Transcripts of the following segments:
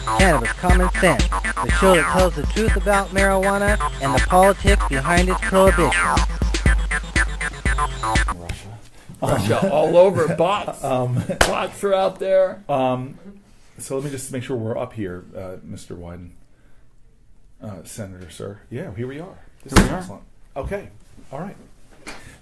Cannabis Common Sense, the show that tells the truth about marijuana and the politics behind its prohibition. Russia all over. Bots. Bots are out there. So let me just make sure we're up here, Mr. Wyden. Senator, sir. Yeah, here we are. This is excellent. Okay. All right.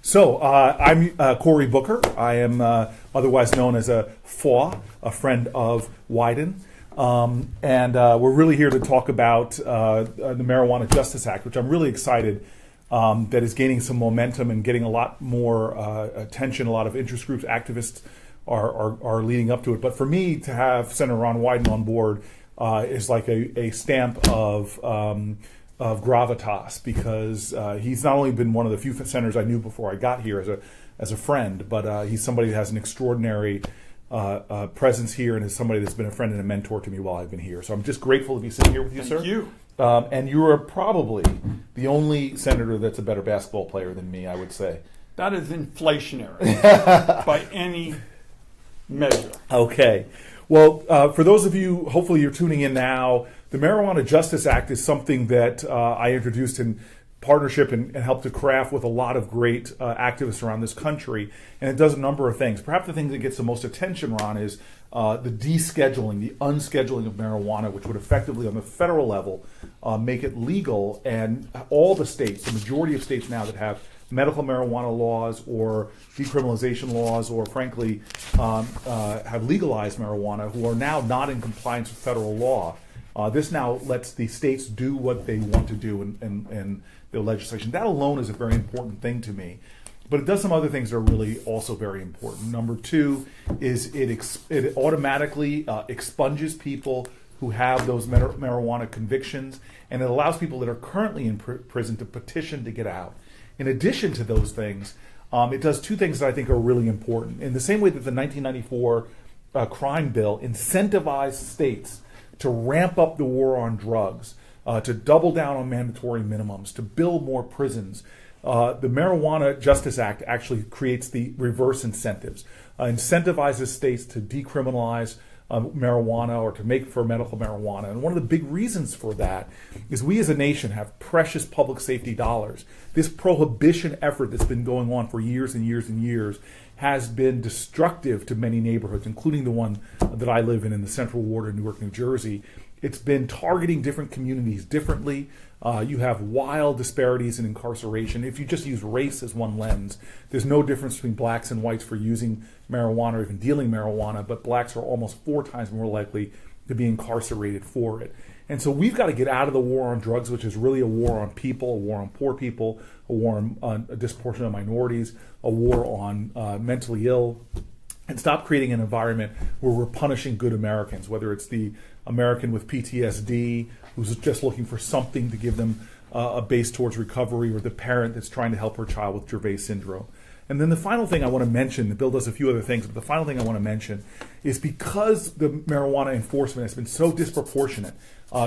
So I'm Cory Booker. I am otherwise known as a FAW, a friend of Wyden. And we're really here to talk about the Marijuana Justice Act, which I'm really excited that is gaining some momentum and getting a lot more attention. A lot of interest groups, activists are leading up to it. But for me to have Senator Ron Wyden on board is like a stamp of gravitas, because he's not only been one of the few senators I knew before I got here as a friend, but he's somebody that has an extraordinary presence here and is somebody that's been a friend and a mentor to me while I've been here. So I'm just grateful to be sitting here with you, sir. Thank you. And you are probably the only senator that's a better basketball player than me, I would say. That is inflationary by any measure. Okay. Well, for those of you, hopefully you're tuning in now, the Marijuana Justice Act is something that I introduced in partnership and helped to craft with a lot of great activists around this country. And it does a number of things. Perhaps the thing that gets the most attention, Ron, is the descheduling, the unscheduling of marijuana, which would effectively, on the federal level, make it legal. And all the states, the majority of states now that have medical marijuana laws or decriminalization laws, or frankly have legalized marijuana, who are now not in compliance with federal law. This now lets the states do what they want to do in their legislation. That alone is a very important thing to me. But it does some other things that are really also very important. Number two is it automatically expunges people who have those marijuana convictions, and it allows people that are currently in prison to petition to get out. In addition to those things, it does two things that I think are really important. In the same way that the 1994 crime bill incentivized states to ramp up the war on drugs, to double down on mandatory minimums, to build more prisons, the Marijuana Justice Act actually creates the reverse incentives, incentivizes states to decriminalize marijuana or to make for medical marijuana. And one of the big reasons for that is we as a nation have precious public safety dollars. This prohibition effort that's been going on for years and years and years has been destructive to many neighborhoods, including the one that I live in the Central Ward of Newark, New Jersey. It's been targeting different communities differently. You have wild disparities in incarceration. If you just use race as one lens, there's no difference between blacks and whites for using marijuana or even dealing marijuana, but blacks are almost 4 times more likely to be incarcerated for it. And so we've got to get out of the war on drugs, which is really a war on people, a war on poor people, a war on a disproportionate minorities, a war on mentally ill, and stop creating an environment where we're punishing good Americans, whether it's the American with PTSD who's just looking for something to give them a base towards recovery, or the parent that's trying to help her child with Dravet syndrome. And then the final thing I want to mention, the bill does a few other things, but the final thing I want to mention is because the marijuana enforcement has been so disproportionate.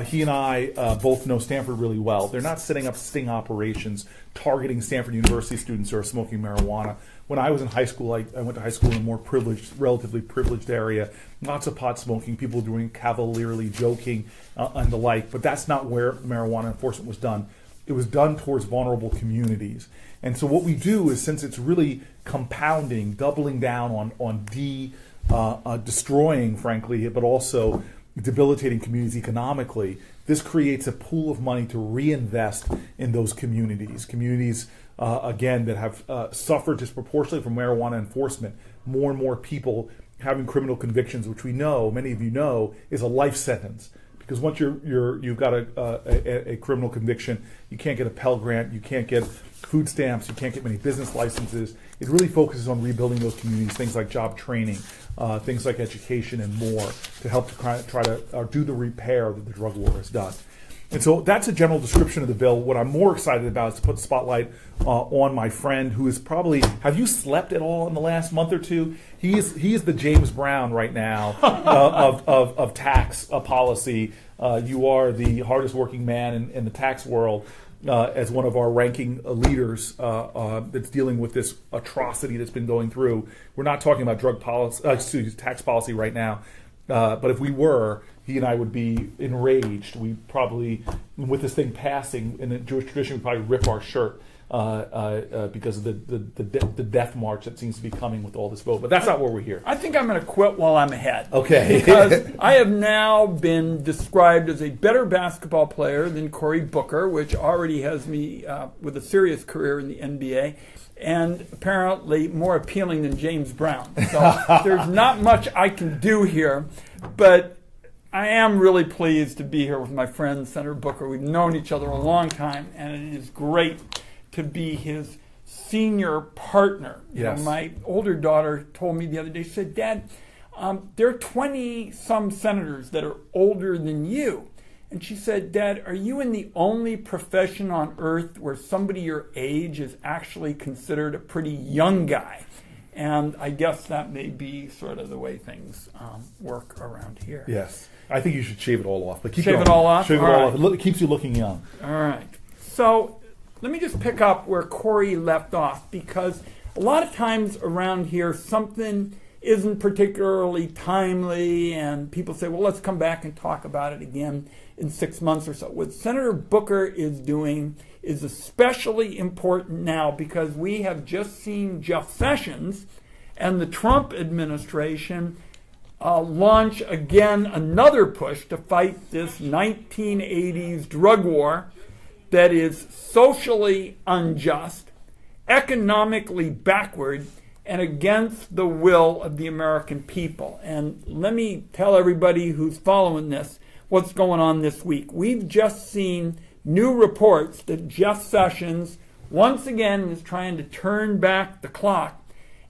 He and I both know Stanford really well. They're not setting up sting operations targeting Stanford University students who are smoking marijuana. When I was in high school, I went to high school in a more privileged, relatively privileged area. Lots of pot smoking, people doing cavalierly joking and the like. But that's not where marijuana enforcement was done. It was done towards vulnerable communities. And so what we do is, since it's really compounding, doubling down on destroying, frankly, but also debilitating communities economically, this creates a pool of money to reinvest in those communities. Communities, again, that have suffered disproportionately from marijuana enforcement. More and more people having criminal convictions, which we know, many of you know, is a life sentence. Because once you've got a criminal conviction, you can't get a Pell Grant, you can't get food stamps, you can't get many business licenses. It really focuses on rebuilding those communities, things like job training, things like education and more, to help to try to do the repair that the drug war has done. And so that's a general description of the bill. What I'm more excited about is to put the spotlight on my friend who is probably, have you slept at all in the last month or two? He is the James Brown right now of tax policy. You are the hardest working man in the tax world as one of our ranking leaders that's dealing with this atrocity that's been going through. We're not talking about tax policy right now. But if we were, he and I would be enraged. We probably, with this thing passing in the Jewish tradition, we'd probably rip our shirt because of the death march that seems to be coming with all this vote. But that's not where we're here. I think I'm going to quit while I'm ahead. Okay. Because I have now been described as a better basketball player than Cory Booker, which already has me with a serious career in the NBA, and apparently more appealing than James Brown. So there's not much I can do here, but I am really pleased to be here with my friend Senator Booker. We've known each other a long time, and it is great to be his senior partner. Yes. You know, my older daughter told me the other day, she said, Dad, there are 20-some senators that are older than you. And she said, Dad, are you in the only profession on earth where somebody your age is actually considered a pretty young guy? And I guess that may be sort of the way things work around here. Yes. I think you should shave it all off. But keep Shave going. it all off? Shave it All all right. off. It keeps you looking young. All right. So let me just pick up where Cory left off, because a lot of times around here something isn't particularly timely and people say, well, let's come back and talk about it again in 6 months or so. What Senator Booker is doing is especially important now because we have just seen Jeff Sessions and the Trump administration launch again another push to fight this 1980s drug war that is socially unjust, economically backward, and against the will of the American people. And let me tell everybody who's following this what's going on this week. We've just seen new reports that Jeff Sessions once again is trying to turn back the clock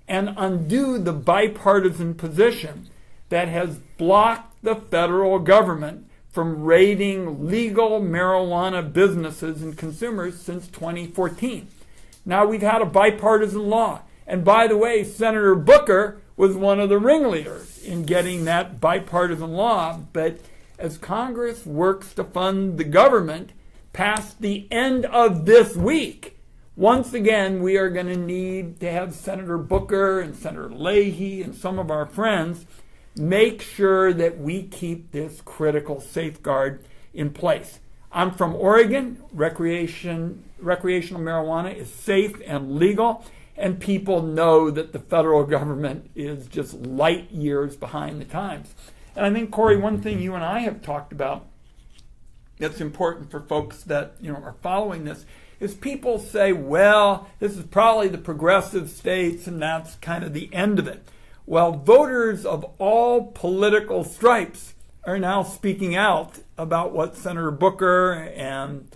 and undo the bipartisan position that has blocked the federal government from raiding legal marijuana businesses and consumers since 2014. Now we've had a bipartisan law. And by the way, Senator Booker was one of the ringleaders in getting that bipartisan law. But as Congress works to fund the government past the end of this week, once again, we are going to need to have Senator Booker and Senator Leahy and some of our friends make sure that we keep this critical safeguard in place. I'm from Oregon. Recreational marijuana is safe and legal, and people know that the federal government is just light years behind the times. And I think, Cory, one thing you and I have talked about that's important for folks that are following this is people say, well, this is probably the progressive states, and that's kind of the end of it. Well, voters of all political stripes are now speaking out about what Senator Booker and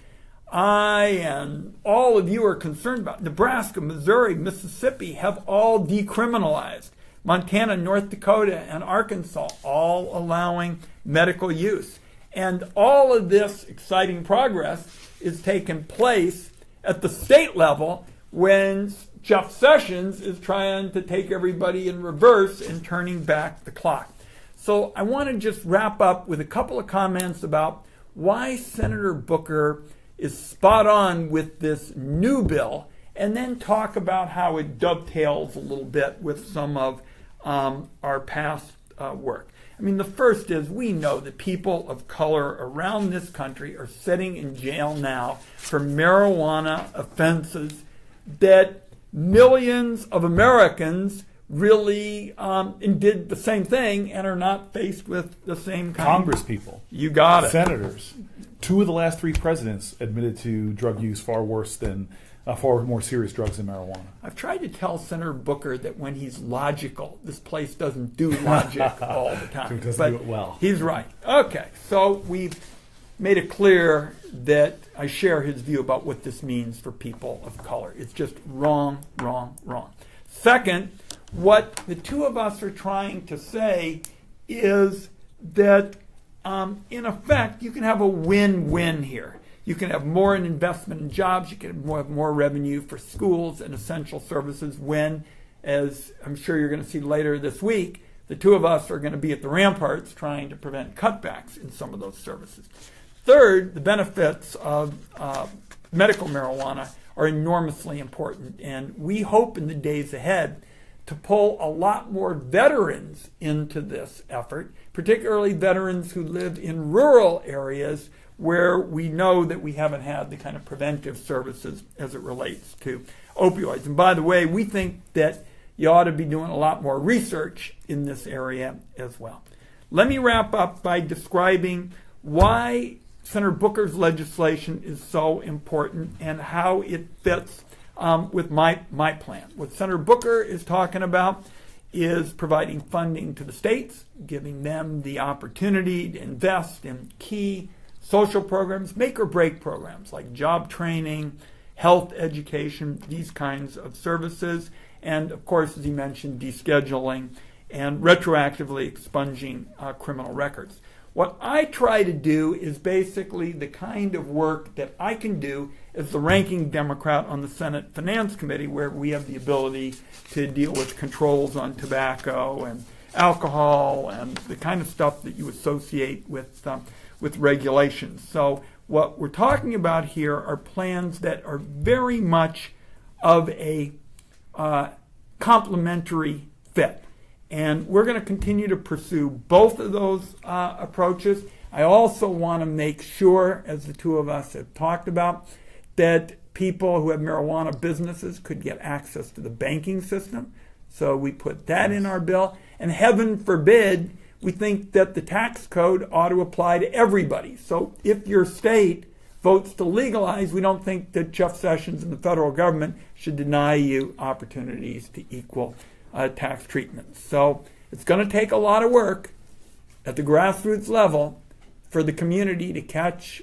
I and all of you are concerned about. Nebraska, Missouri, Mississippi have all decriminalized. Montana, North Dakota, and Arkansas all allowing medical use. And all of this exciting progress is taking place at the state level when Jeff Sessions is trying to take everybody in reverse and turning back the clock. So I want to just wrap up with a couple of comments about why Senator Booker is spot on with this new bill, and then talk about how it dovetails a little bit with some of our past work. I mean, the first is we know that people of color around this country are sitting in jail now for marijuana offenses that millions of Americans really did the same thing and are not faced with the same kind. Congress people. You got it. Senators. 2 of the last 3 presidents admitted to drug use far more serious drugs than marijuana. I've tried to tell Senator Booker that when he's logical, this place doesn't do logic all the time. It doesn't but do it well. He's right. Okay, so we've made it clear that I share his view about what this means for people of color. It's just wrong, wrong, wrong. Second, what the two of us are trying to say is that, in effect, you can have a win-win here. You can have more in investment in jobs. You can have more revenue for schools and essential services when, as I'm sure you're going to see later this week, the two of us are going to be at the ramparts trying to prevent cutbacks in some of those services. Third, the benefits of medical marijuana are enormously important, and we hope in the days ahead to pull a lot more veterans into this effort, particularly veterans who live in rural areas where we know that we haven't had the kind of preventive services as it relates to opioids. And by the way, we think that you ought to be doing a lot more research in this area as well. Let me wrap up by describing why Senator Booker's legislation is so important and how it fits with my plan. What Senator Booker is talking about is providing funding to the states, giving them the opportunity to invest in key social programs, make or break programs like job training, health education, these kinds of services, and of course, as he mentioned, descheduling and retroactively expunging criminal records. What I try to do is basically the kind of work that I can do as the ranking Democrat on the Senate Finance Committee, where we have the ability to deal with controls on tobacco and alcohol and the kind of stuff that you associate with regulations. So what we're talking about here are plans that are very much of a complementary fit. And we're going to continue to pursue both of those approaches. I also want to make sure, as the two of us have talked about, that people who have marijuana businesses could get access to the banking system. So we put that in our bill. And heaven forbid, we think that the tax code ought to apply to everybody. So if your state votes to legalize, we don't think that Jeff Sessions and the federal government should deny you opportunities to equal tax treatment. So it's going to take a lot of work at the grassroots level for the community to catch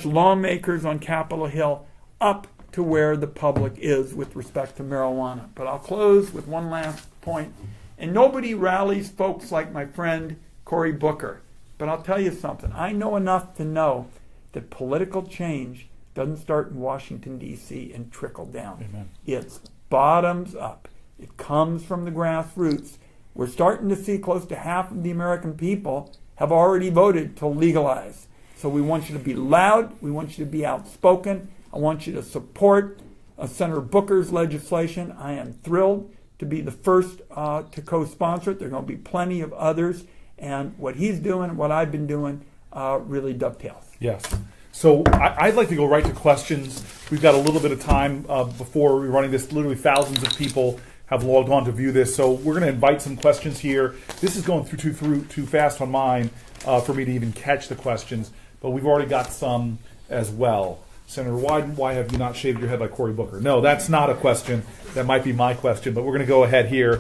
lawmakers on Capitol Hill up to where the public is with respect to marijuana. But I'll close with one last point. And nobody rallies folks like my friend Cory Booker. But I'll tell you something. I know enough to know that political change doesn't start in Washington, D.C. and trickle down. Amen. It's bottoms up. It comes from the grassroots. We're starting to see close to half of the American people have already voted to legalize. So we want you to be loud. We want you to be outspoken. I want you to support Senator Booker's legislation. I am thrilled to be the first to co-sponsor it. There are going to be plenty of others. And what he's doing and what I've been doing really dovetails. Yes. So I'd like to go right to questions. We've got a little bit of time before we're running this. Literally thousands of people have logged on to view this. So we're going to invite some questions here. This is going through too fast on mine for me to even catch the questions. But we've already got some as well. Senator Wyden, why have you not shaved your head like Cory Booker? No, that's not a question. That might be my question, but we're going to go ahead here.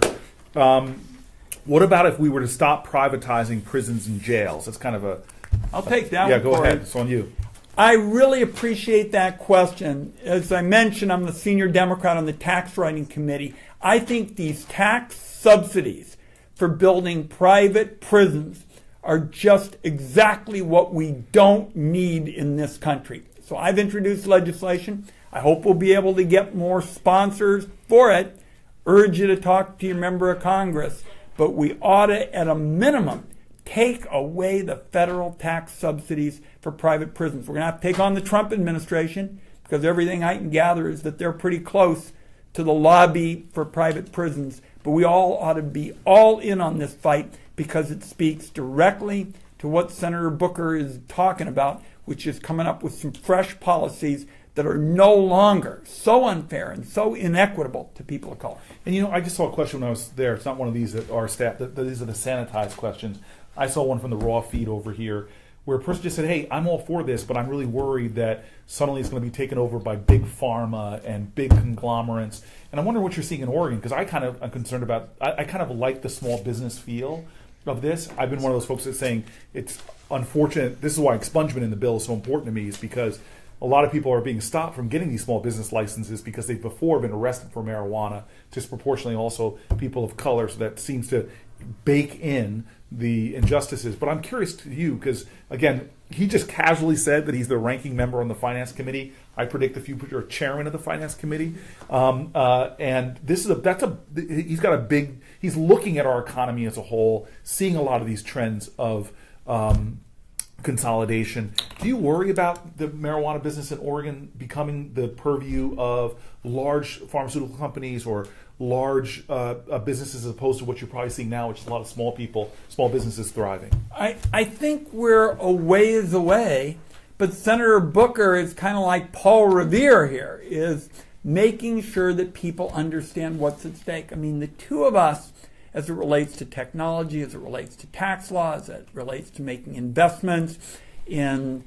What about if we were to stop privatizing prisons and jails? That's kind of a... I'll take that one, Yeah, go Cory. ahead. It's on you. I really appreciate that question. As I mentioned, I'm the senior Democrat on the Tax Writing Committee. I think these tax subsidies for building private prisons are just exactly what we don't need in this country. So I've introduced legislation. I hope we'll be able to get more sponsors for it. Urge you to talk to your member of Congress. But we ought to, at a minimum, take away the federal tax subsidies for private prisons. We're going to have to take on the Trump administration because everything I can gather is that they're pretty close to the lobby for private prisons. But we all ought to be all in on this fight because it speaks directly to what Senator Booker is talking about, which is coming up with some fresh policies that are no longer so unfair and so inequitable to people of color. And you know, I just saw a question when I was there. It's not one of these that are staff. These are the sanitized questions. I saw one from the raw feed over here where a person just said, hey, I'm all for this, but I'm really worried that suddenly it's going to be taken over by big pharma and big conglomerates. And I wonder what you're seeing in Oregon, because I'm concerned about, I kind of like the small business feel of this. I've been one of those folks that's saying it's unfortunate. This is why expungement in the bill is so important to me, is because a lot of people are being stopped from getting these small business licenses because they've before been arrested for marijuana, disproportionately also people of color, so that seems to bake in the injustices. But I'm curious to you, because again, he just casually said that he's the ranking member on the Finance Committee. I predict the future chairman of the Finance Committee, and this is he's looking at our economy as a whole, seeing a lot of these trends of consolidation. Do you worry about the marijuana business in Oregon becoming the purview of large pharmaceutical companies or large businesses as opposed to what you're probably seeing now, which is a lot of small businesses thriving? I think we're a ways away, but Senator Booker is kind of like Paul Revere here, is making sure that people understand what's at stake. I mean, the two of us, as it relates to technology, as it relates to tax laws, as it relates to making investments in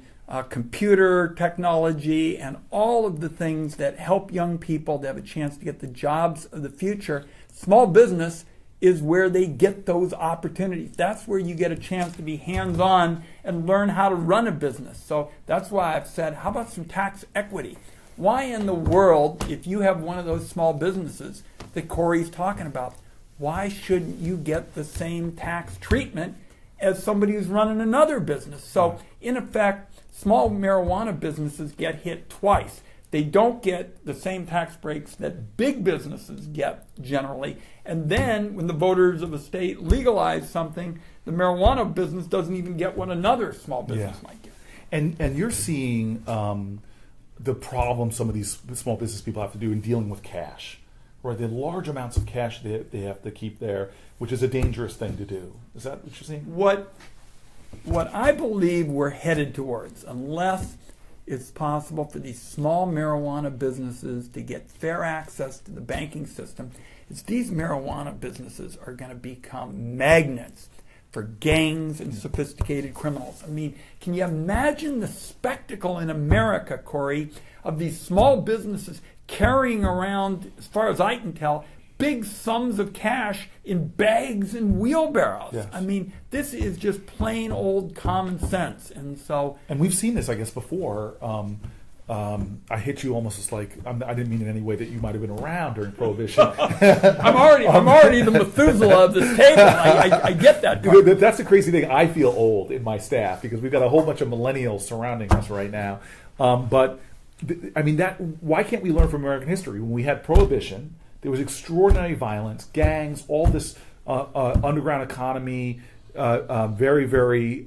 computer technology and all of the things that help young people to have a chance to get the jobs of the future, small business is where they get those opportunities. That's where you get a chance to be hands-on and learn how to run a business. So that's why I've said, how about some tax equity? Why in the world, if you have one of those small businesses that Corey's talking about, why shouldn't you get the same tax treatment as somebody who's running another business? So in effect, small marijuana businesses get hit twice. They don't get the same tax breaks that big businesses get generally. And then when the voters of a state legalize something, the marijuana business doesn't even get what another small business might get. And you're seeing the problem some of these small business people have to do in dealing with cash, right? The large amounts of cash they have to keep there, which is a dangerous thing to do. Is that what you're seeing? What I believe we're headed towards, unless it's possible for these small marijuana businesses to get fair access to the banking system, is these marijuana businesses are going to become magnets for gangs and sophisticated criminals. I mean, can you imagine the spectacle in America, Corey, of these small businesses carrying around, as far as I can tell, big sums of cash in bags and wheelbarrows? Yes. I mean, this is just plain old common sense. And we've seen this, I guess, before. I hit you almost as like I didn't mean in any way that you might have been around during Prohibition. I'm already the Methuselah of this table. I get that part. That's the crazy thing. I feel old in my staff because we've got a whole bunch of millennials surrounding us right now. But I mean, why can't we learn from American history? When we had Prohibition, there was extraordinary violence, gangs, all this underground economy, very, very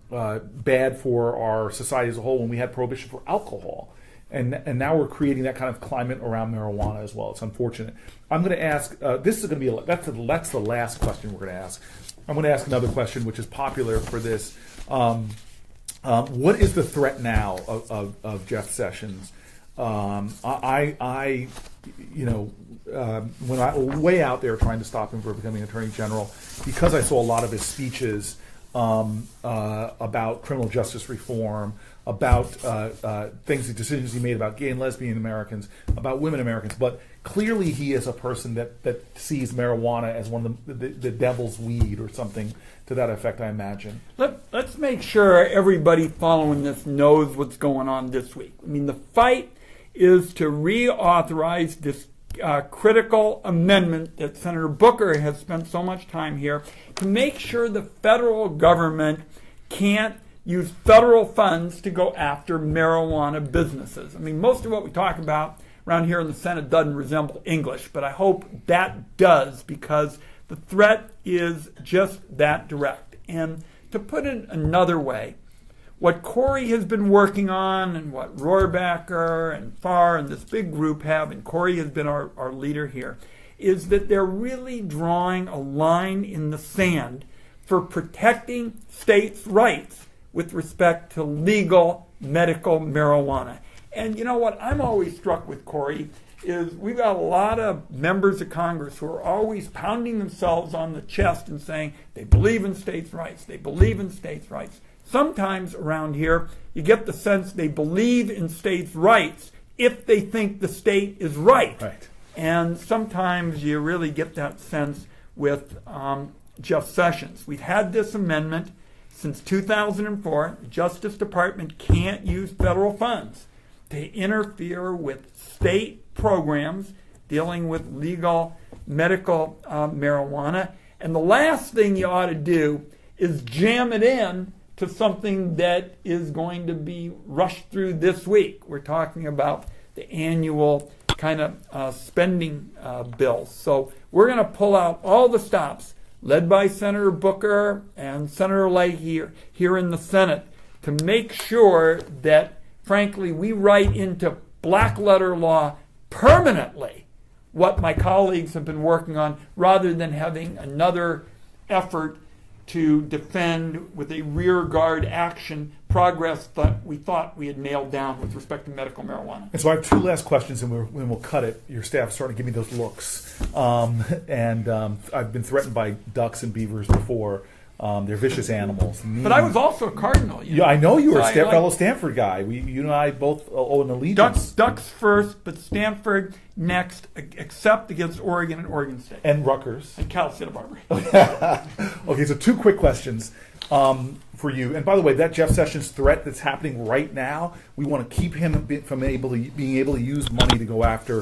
bad for our society as a whole. When we had Prohibition for alcohol, and now we're creating that kind of climate around marijuana as well. It's unfortunate. I'm going to ask. This is going to be that's the last question we're going to ask. I'm going to ask another question, which is popular for this. What is the threat now of Jeff Sessions? When I way out there trying to stop him from becoming Attorney General, because I saw a lot of his speeches about criminal justice reform, about decisions he made about gay and lesbian Americans, about women Americans. But clearly he is a person that sees marijuana as one of the devil's weed or something to that effect, I imagine. Let's make sure everybody following this knows what's going on this week. I mean, the fight is to reauthorize this critical amendment that Senator Booker has spent so much time here to make sure the federal government can't use federal funds to go after marijuana businesses. I mean, most of what we talk about around here in the Senate doesn't resemble English, but I hope that does, because the threat is just that direct. And to put it another way, what Corey has been working on and what Rohrbacher and Farr and this big group have, and Corey has been our leader here, is that they're really drawing a line in the sand for protecting states' rights with respect to legal medical marijuana. And you know what I'm always struck with, Corey, is we've got a lot of members of Congress who are always pounding themselves on the chest and saying they believe in states' rights, they believe in states' rights. Sometimes around here, you get the sense they believe in states' rights if they think the state is right. And sometimes you really get that sense with Jeff Sessions. We've had this amendment since 2004. The Justice Department can't use federal funds to interfere with state programs dealing with legal medical marijuana. And the last thing you ought to do is jam it in to something that is going to be rushed through this week. We're talking about the annual kind of spending bills. So we're going to pull out all the stops, led by Senator Booker and Senator Leahy here in the Senate, to make sure that, frankly, we write into black letter law permanently what my colleagues have been working on, rather than having another effort to defend with a rear guard action progress that we thought we had nailed down with respect to medical marijuana. And so I have two last questions, and we'll cut it. Your staff's starting to give me those looks. I've been threatened by ducks and beavers before. They're vicious animals. But I was also a cardinal. Yeah, I know you were a fellow Stanford guy. You and I both owe an allegiance. Ducks first, but Stanford next, except against Oregon and Oregon State. And Rutgers. And Cal State Barbary. Okay, so two quick questions for you. And by the way, that Jeff Sessions threat that's happening right now, we want to keep him from being able to use money to go after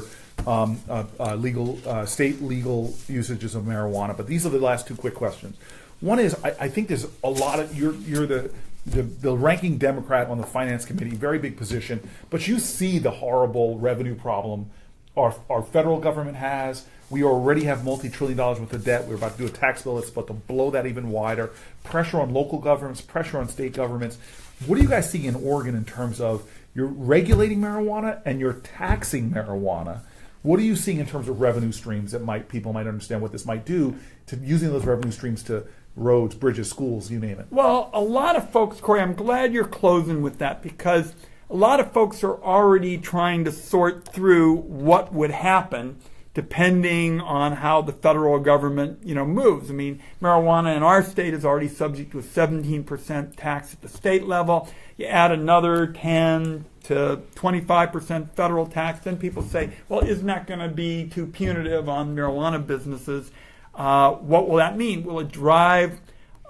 state legal usages of marijuana. But these are the last two quick questions. One is, I think there's a lot of, you're the ranking Democrat on the Finance Committee, very big position, but you see the horrible revenue problem our federal government has. We already have multi-trillion dollars worth of debt. We're about to do a tax bill that's about to blow that even wider. Pressure on local governments, pressure on state governments. What are you guys seeing in Oregon in terms of you're regulating marijuana and you're taxing marijuana? What are you seeing in terms of revenue streams that people might understand what this might do to using those revenue streams to roads, bridges, schools, you name it? Well, a lot of folks, Corey, I'm glad you're closing with that, because a lot of folks are already trying to sort through what would happen depending on how the federal government, moves. I mean, marijuana in our state is already subject to a 17% tax at the state level. You add another 10 to 25% federal tax, then people say, well, isn't that going to be too punitive on marijuana businesses? What will that mean? Will it drive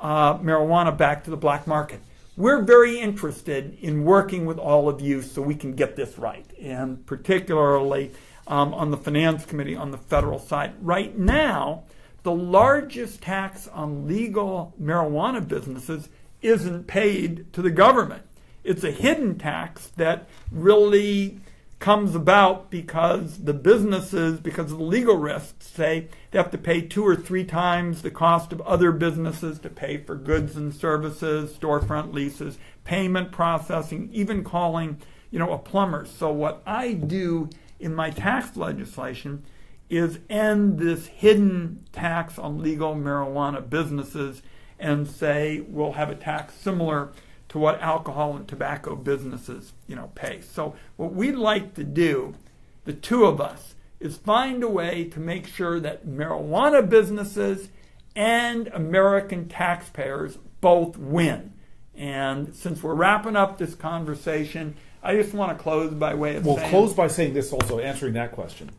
marijuana back to the black market? We're very interested in working with all of you so we can get this right, and particularly on the Finance Committee on the federal side. Right now, the largest tax on legal marijuana businesses isn't paid to the government. It's a hidden tax that really comes about because the businesses, because of the legal risks, say they have to pay 2 or 3 times the cost of other businesses to pay for goods and services, storefront leases, payment processing, even calling, a plumber. So what I do in my tax legislation is end this hidden tax on legal marijuana businesses and say we'll have a tax similar to what alcohol and tobacco businesses, pay. So what we'd like to do, the two of us, is find a way to make sure that marijuana businesses and American taxpayers both win. And since we're wrapping up this conversation, I just want to close by way of saying... We'll close by saying this also, answering that question.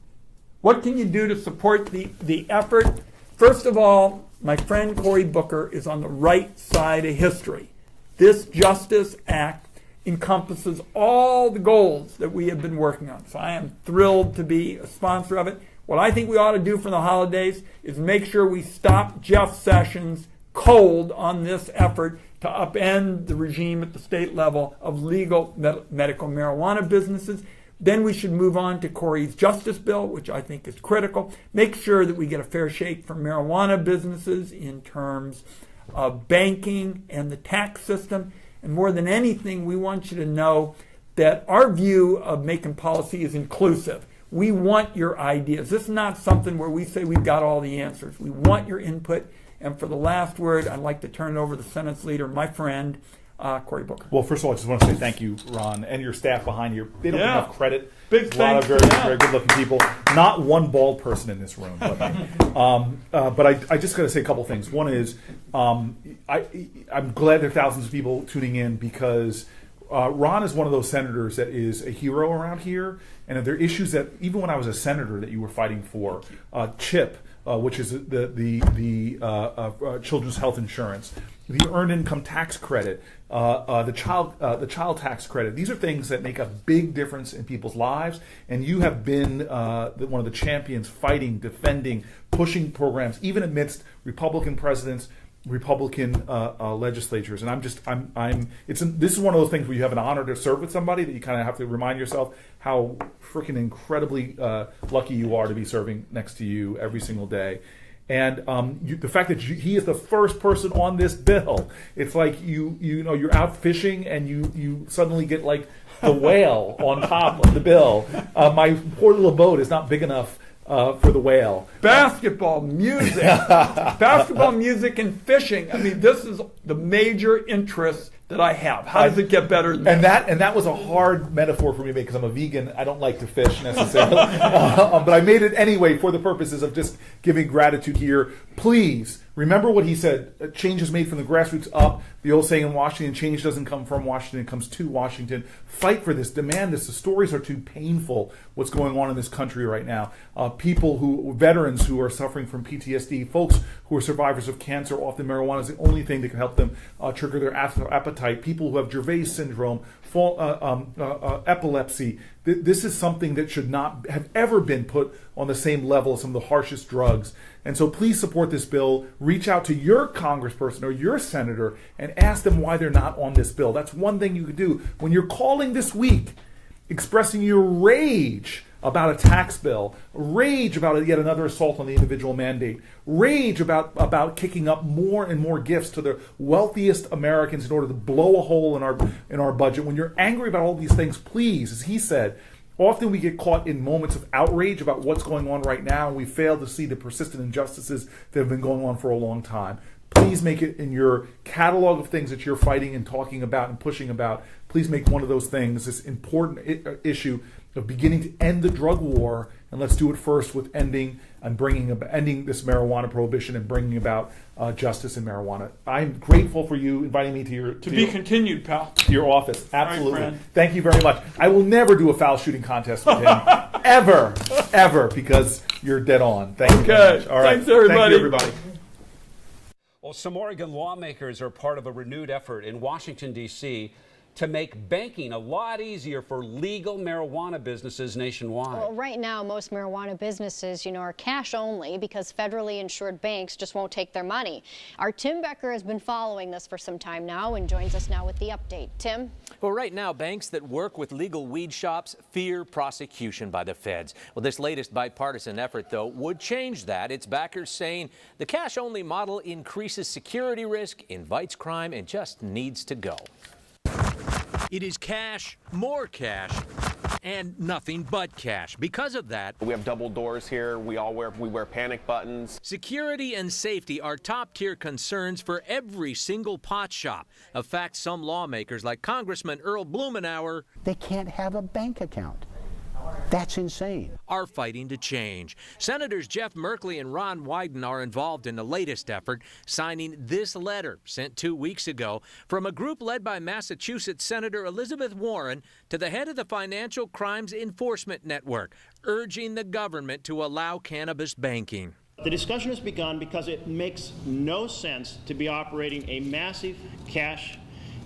What can you do to support the effort? First of all, my friend Cory Booker is on the right side of history. This Justice Act encompasses all the goals that we have been working on. So I am thrilled to be a sponsor of it. What I think we ought to do for the holidays is make sure we stop Jeff Sessions cold on this effort to upend the regime at the state level of legal medical marijuana businesses. Then we should move on to Cory's Justice Bill, which I think is critical. Make sure that we get a fair shake for marijuana businesses in terms of banking and the tax system. And more than anything, we want you to know that our view of making policy is inclusive. We want your ideas. This is not something where we say we've got all the answers. We want your input. And for the last word, I'd like to turn it over to the Senate's leader, my friend, Cory Booker. Well, first of all, I just want to say thank you, Ron, and your staff behind you. They don't get enough credit. Big thanks. A lot of very, very good-looking people. Not one bald person in this room. But I just got to say a couple things. One is I'm glad there are thousands of people tuning in because Ron is one of those senators that is a hero around here. And there are issues that, even when I was a senator, that you were fighting for. CHIP, which is the children's health insurance, the earned income tax credit, the child tax credit. These are things that make a big difference in people's lives, and you have been one of the champions fighting, defending, pushing programs, even amidst Republican presidents, Republican legislatures. And this is one of those things where you have an honor to serve with somebody that you kind of have to remind yourself how freaking incredibly lucky you are to be serving next to you every single day. And the fact that he is the first person on this bill, it's like you're out fishing and you suddenly get like the whale on top of the bill. My poor little boat is not big enough for the whale. Basketball, music, and fishing. I mean, this is the major interest that I have. How does it get better than that? And that was a hard metaphor for me to make because I'm a vegan. I don't like to fish necessarily, but I made it anyway for the purposes of just giving gratitude here. Please remember what he said: change is made from the grassroots up. The old saying in Washington: change doesn't come from Washington, it comes to Washington. Fight for this, demand this. The stories are too painful. What's going on in this country right now? Veterans who are suffering from PTSD, folks who are survivors of cancer. Often marijuana is the only thing that can help them trigger their appetite. People who have Dravet syndrome, epilepsy. This is something that should not have ever been put on the same level as some of the harshest drugs. And so please support this bill. Reach out to your congressperson or your senator and ask them why they're not on this bill. That's one thing you could do. When you're calling this week, expressing your rage about a tax bill, rage about yet another assault on the individual mandate, rage about kicking up more and more gifts to the wealthiest Americans in order to blow a hole in our budget. When you're angry about all these things, please, as he said, often we get caught in moments of outrage about what's going on right now, and we fail to see the persistent injustices that have been going on for a long time. Please make it in your catalog of things that you're fighting and talking about and pushing about. Please make one of those things this important issue of beginning to end the drug war, and let's do it first with ending this marijuana prohibition and bringing about justice in marijuana. I'm grateful for you inviting me to be continued, pal. To your office. Absolutely. Right, thank you very much. I will never do a foul shooting contest with him. ever, because you're dead on. Thank you very much. All right. Thanks, everybody. Thank you, everybody. Well, some Oregon lawmakers are part of a renewed effort in Washington, D.C. to make banking a lot easier for legal marijuana businesses nationwide. Well, right now, most marijuana businesses, are cash only because federally insured banks just won't take their money. Our Tim Becker has been following this for some time now and joins us now with the update. Tim? Well, right now, banks that work with legal weed shops fear prosecution by the feds. Well, this latest bipartisan effort, though, would change that. Its backers saying the cash-only model increases security risk, invites crime, and just needs to go. It is cash, more cash, and nothing but cash. Because of that, we have double doors here. We wear panic buttons. Security and safety are top-tier concerns for every single pot shop. A fact some lawmakers like Congressman Earl Blumenauer, they can't have a bank account. That's insane. Are fighting to change. Senators Jeff Merkley and Ron Wyden are involved in the latest effort, signing this letter sent 2 weeks ago from a group led by Massachusetts Senator Elizabeth Warren to the head of the Financial Crimes Enforcement Network, urging the government to allow cannabis banking. The discussion has begun because it makes no sense to be operating a massive cash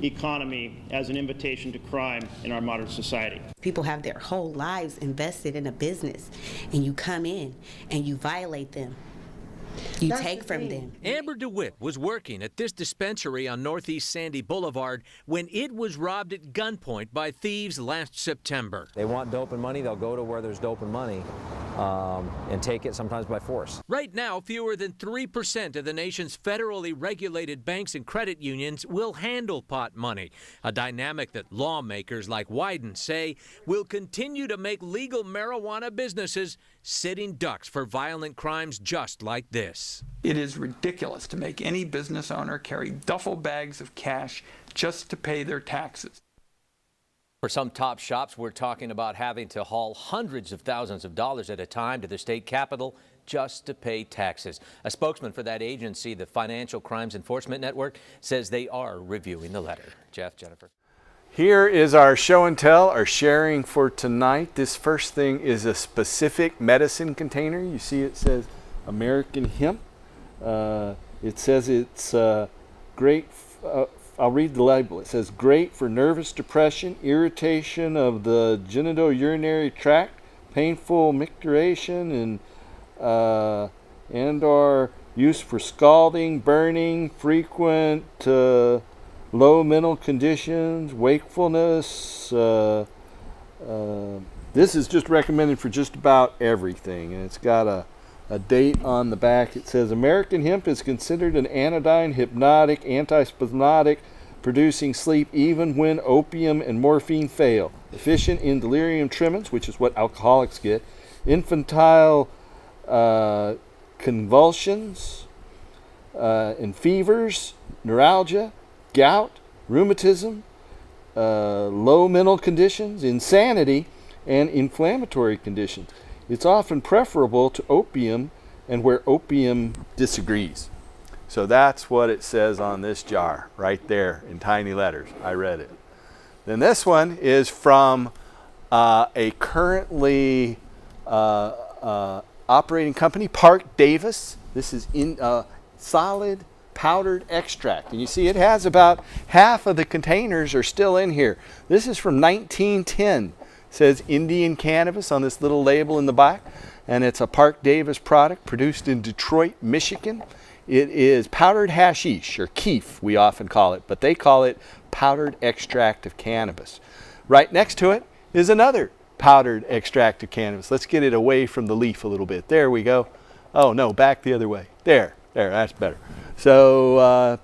economy as an invitation to crime in our modern society. People have their whole lives invested in a business, and you come in and you violate them. You take from them. Amber DeWitt was working at this dispensary on Northeast Sandy Boulevard when it was robbed at gunpoint by thieves last September. They want dope and money, they'll go to where there's dope and money and take it sometimes by force. Right now, fewer than 3% of the nation's federally regulated banks and credit unions will handle pot money, a dynamic that lawmakers like Wyden say will continue to make legal marijuana businesses sitting ducks for violent crimes just like this. It is ridiculous to make any business owner carry duffel bags of cash just to pay their taxes. For some top shops, we're talking about having to haul hundreds of thousands of dollars at a time to the state capitol just to pay taxes. A spokesman for that agency, the Financial Crimes Enforcement Network, says they are reviewing the letter. Jeff, Jennifer. Here is our show and tell, our sharing for tonight. This first thing is a specific medicine container. You see it says American hemp. It says it's great. I'll read the label. It says great for nervous depression, irritation of the genitourinary tract, painful micturition, and are used for scalding, burning, frequent low mental conditions, wakefulness. This is just recommended for just about everything, and it's got a date on the back. It says American hemp is considered an anodyne, hypnotic, antispasmodic, producing sleep even when opium and morphine fail. Efficient in delirium tremens, which is what alcoholics get, infantile convulsions and fevers, neuralgia, gout, rheumatism, low mental conditions, insanity, and inflammatory conditions. It's often preferable to opium and where opium disagrees. So that's what it says on this jar right there in tiny letters. I read it. Then this one is from a currently operating company, Park Davis. This is in solid powdered extract. And you see it has about half of the containers are still in here. This is from 1910. It says Indian Cannabis on this little label in the back. And it's a Park Davis product produced in Detroit, Michigan. It is powdered hashish, or keef we often call it, but they call it powdered extract of cannabis. Right next to it is another powdered extract of cannabis. Let's get it away from the leaf a little bit. There we go. Oh no, back the other way. There, that's better. So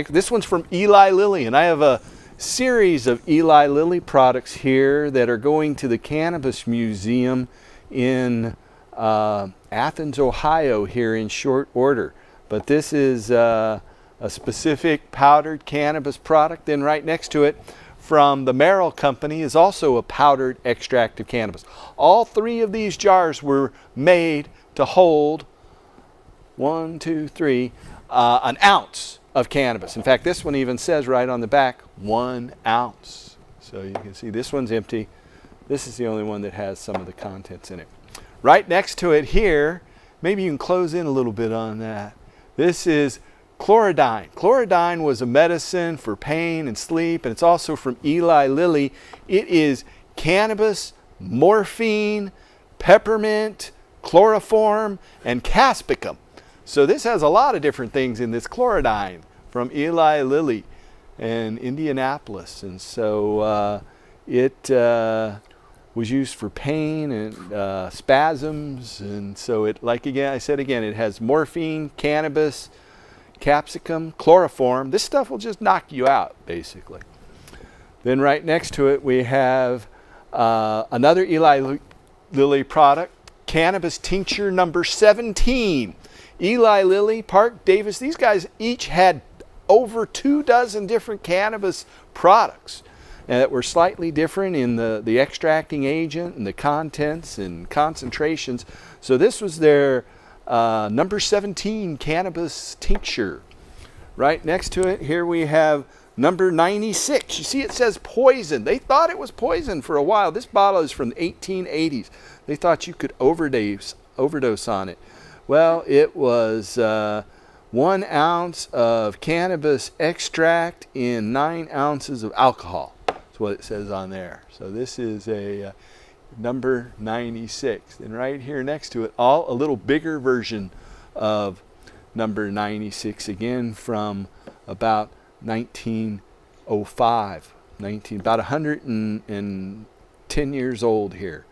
this one's from Eli Lilly, and I have a series of Eli Lilly products here that are going to the Cannabis Museum in Athens, Ohio here in short order. But this is a specific powdered cannabis product. Then right next to it from the Merrill Company is also a powdered extract of cannabis. All three of these jars were made to hold 1, 2, 3, an ounce of cannabis. In fact, this one even says right on the back, 1 ounce. So you can see this one's empty. This is the only one that has some of the contents in it. Right next to it here, maybe you can close in a little bit on that. This is chlorodyne. Chlorodyne was a medicine for pain and sleep, and it's also from Eli Lilly. It is cannabis, morphine, peppermint, chloroform, and caspicum. So this has a lot of different things in this chlorodyne from Eli Lilly and Indianapolis. And so it was used for pain and spasms. And so it, like again, I said again, it has morphine, cannabis, capsicum, chloroform. This stuff will just knock you out, basically. Then right next to it, we have another Eli Lilly product, cannabis tincture number 17. Eli Lilly, Park Davis, these guys each had over 24 different cannabis products that were slightly different in the extracting agent and the contents and concentrations. So this was their number 17 cannabis tincture. Right next to it, here we have number 96. You see it says poison. They thought it was poison for a while. This bottle is from the 1880s. They thought you could overdose on it. Well, it was 1 ounce of cannabis extract in 9 ounces of alcohol. That's what it says on there. So this is a number 96. And right here next to it, a little bigger version of number 96, again from about 1905. About 110 years old here.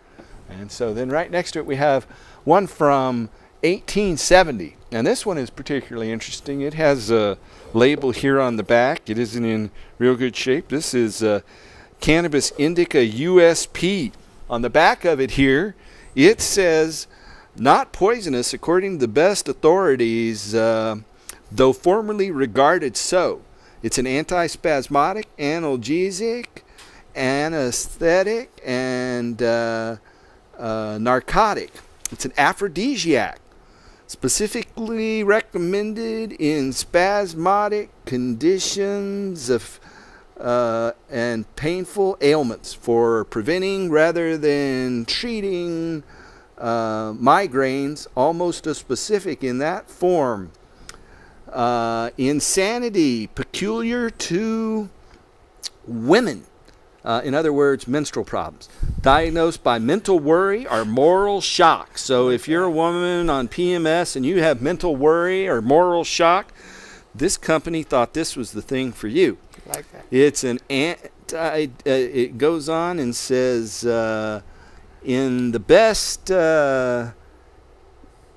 And so then right next to it we have one from 1870. And this one is particularly interesting. It has a label here on the back. It isn't in real good shape. This is Cannabis Indica USP. On the back of it here, it says, not poisonous according to the best authorities, though formerly regarded so. It's an antispasmodic, analgesic, anesthetic, and narcotic. It's an aphrodisiac, specifically recommended in spasmodic conditions of and painful ailments for preventing rather than treating migraines, almost a specific in that form. Insanity peculiar to women. In other words, menstrual problems. Diagnosed by mental worry or moral shock. So if you're a woman on PMS and you have mental worry or moral shock, this company thought this was the thing for you. Like that. It's an it goes on and says, in the best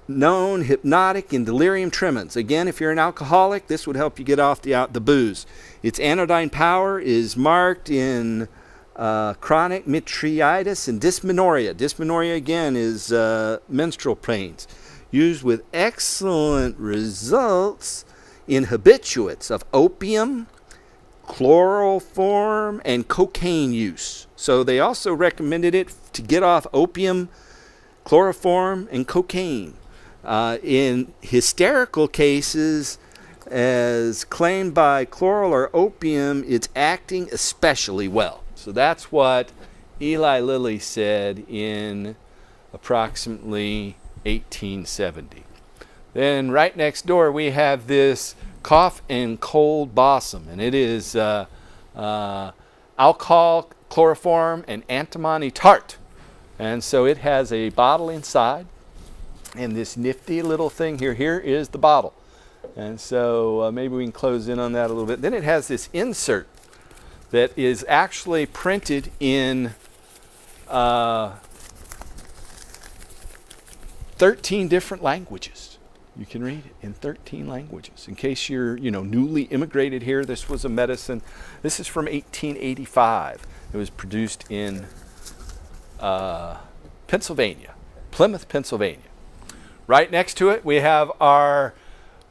known hypnotic and delirium tremens. Again, if you're an alcoholic, this would help you get off the booze. Its anodyne power is marked in chronic metritis and dysmenorrhea. Dysmenorrhea, again, is menstrual pains. used with excellent results in habituates of opium, chloroform, and cocaine use. So they also recommended it to get off opium, chloroform, and cocaine. In hysterical cases, as claimed by chloral or opium, it's acting especially well. So that's what Eli Lilly said in approximately 1870. Then right next door we have this cough and cold balsam, and it is alcohol, chloroform, and antimony tart. And so it has a bottle inside, and this nifty little thing here. Here is the bottle. And so maybe we can close in on that a little bit. Then it has this insert that is actually printed in 13 different languages. You can read it in 13 languages. In case you're, newly immigrated here, this was a medicine. This is from 1885. It was produced in Pennsylvania, Plymouth, Pennsylvania. Right next to it, we have our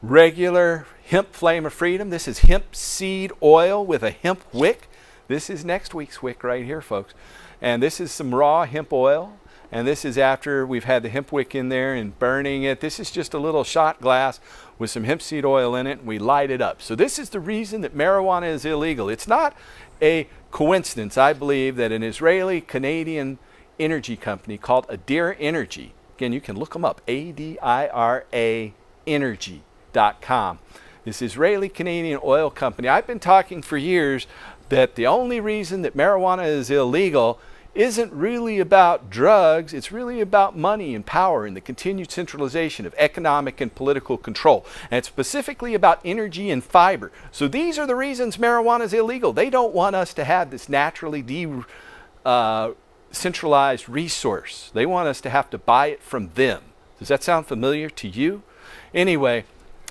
regular hemp flame of freedom. This is hemp seed oil with a hemp wick. This is next week's wick right here, folks. And this is some raw hemp oil. And this is after we've had the hemp wick in there and burning it. This is just a little shot glass with some hemp seed oil in it, and we light it up. So this is the reason that marijuana is illegal. It's not a coincidence, I believe, that an Israeli-Canadian energy company called Adira Energy, again, you can look them up, A-D-I-R-A energy.com. This Israeli-Canadian oil company, I've been talking for years that the only reason that marijuana is illegal isn't really about drugs, it's really about money and power and the continued centralization of economic and political control. And it's specifically about energy and fiber. So these are the reasons marijuana is illegal. They don't want us to have this naturally centralized resource. They want us to have to buy it from them. Does that sound familiar to you? Anyway,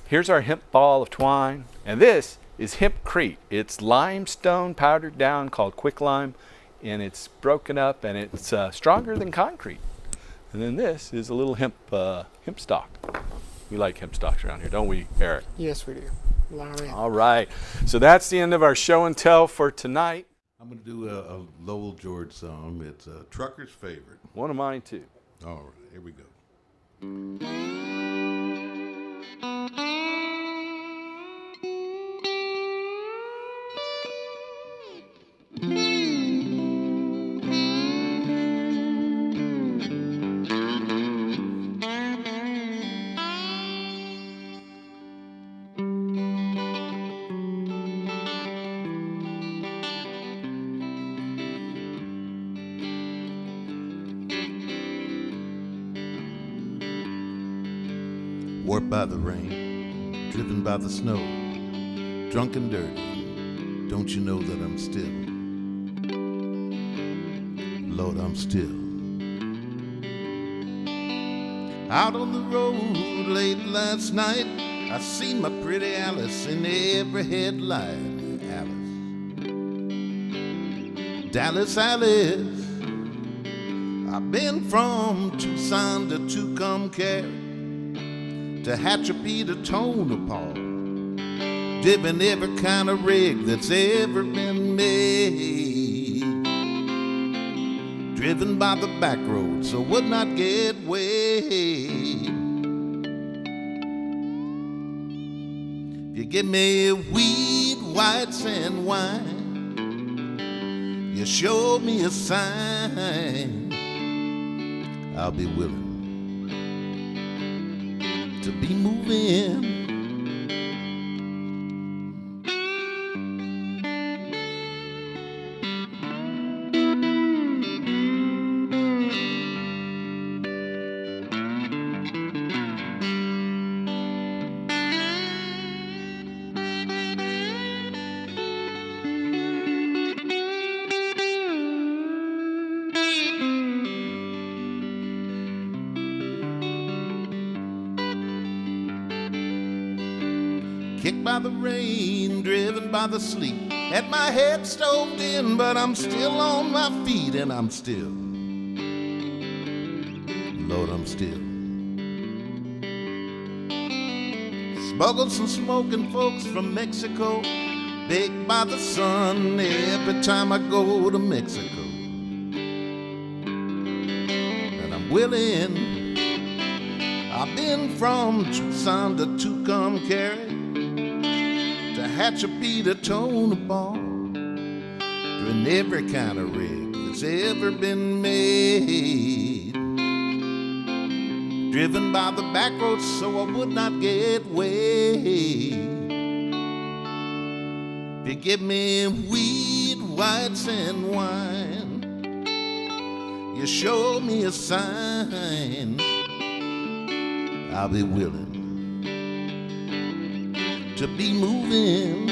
here's our hemp ball of twine, and this is hempcrete. It's limestone powdered down called quicklime, and it's broken up and it's stronger than concrete. And then this is a little hemp stalk. We like hemp stalks around here, don't we, Eric? Yes, we do. All right. So that's the end of our show and tell for tonight. I'm going to do a Lowell George song. It's a trucker's favorite. One of mine, too. All right, here we go. Warped by the rain, driven by the snow, drunk and dirty, don't you know that I'm still, Lord, I'm still. Out on the road late last night, I seen my pretty Alice in every headlight. Alice, Dallas Alice, I've been from Tucson to Tucumcari, to Hatchapee to Tonopah, driven every kind of rig that's ever been made, driven by the back road so would not get weighed. If you give me weed, whites, and wine, you show me a sign, I'll be willing to be moving. Kicked by the rain, driven by the sleet, had my head stoved in, but I'm still on my feet, and I'm still, Lord, I'm still. smuggled some smoking folks from Mexico, baked by the sun every time I go to Mexico. And I'm willing, I've been from Tucson to Tucumcari, to Hatchapee to Tonopah, doing every kind of rig that's ever been made. Driven by the back roads so I would not get weighed. If you give me weed, whites, and wine, you show me a sign, I'll be willing to be moving.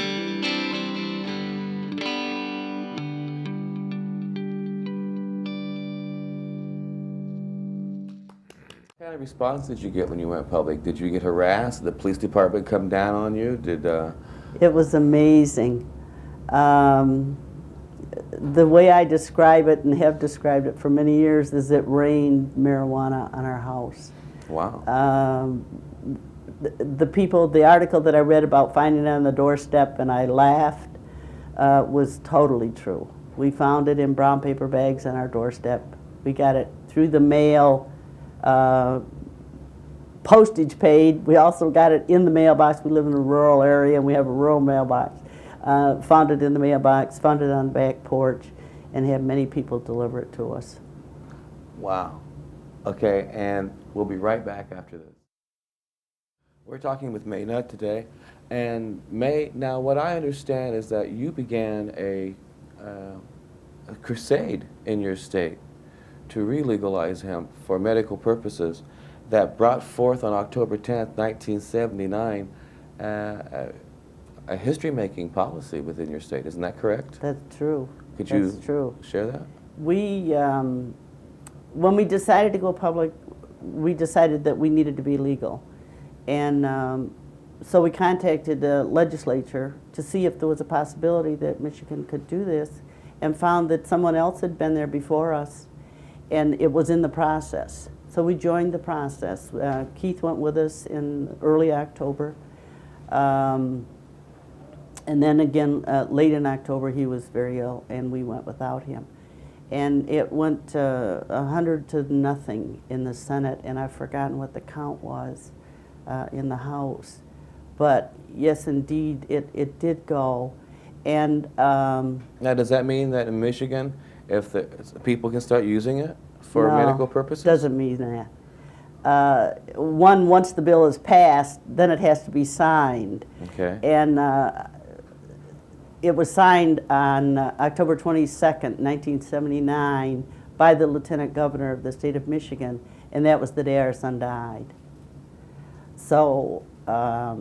What kind of response did you get when you went public? Did you get harassed? Did the police department come down on you? It was amazing. The way I describe it, and have described it for many years, is it rained marijuana on our house. Wow. The article that I read about finding it on the doorstep and I laughed, was totally true. We found it in brown paper bags on our doorstep. We got it through the mail, postage paid. We also got it in the mailbox. We live in a rural area and we have a rural mailbox. Found it in the mailbox, found it on the back porch, and had many people deliver it to us. Wow. Okay, and we'll be right back after this. We're talking with May Nutt today, and May, now what I understand is that you began a crusade in your state to re-legalize hemp for medical purposes that brought forth on October 10th, 1979, a history-making policy within your state. Isn't that correct? That's true. Could That's you true. share that? We, when we decided to go public, we decided that we needed to be legal. And so we contacted the legislature to see if there was a possibility that Michigan could do this, and found that someone else had been there before us, and it was in the process. So we joined the process. Keith went with us in early October. And then again, late in October, he was very ill, and we went without him. And it went 100 to nothing in the Senate, and I've forgotten what the count was in the House. But yes, indeed, it did go. And now, does that mean that in Michigan, if the people can start using it for medical purposes? Doesn't mean that. Once the bill is passed, then it has to be signed. Okay. And it was signed on October 22nd, 1979, by the Lieutenant Governor of the state of Michigan, and that was the day our son died. So, I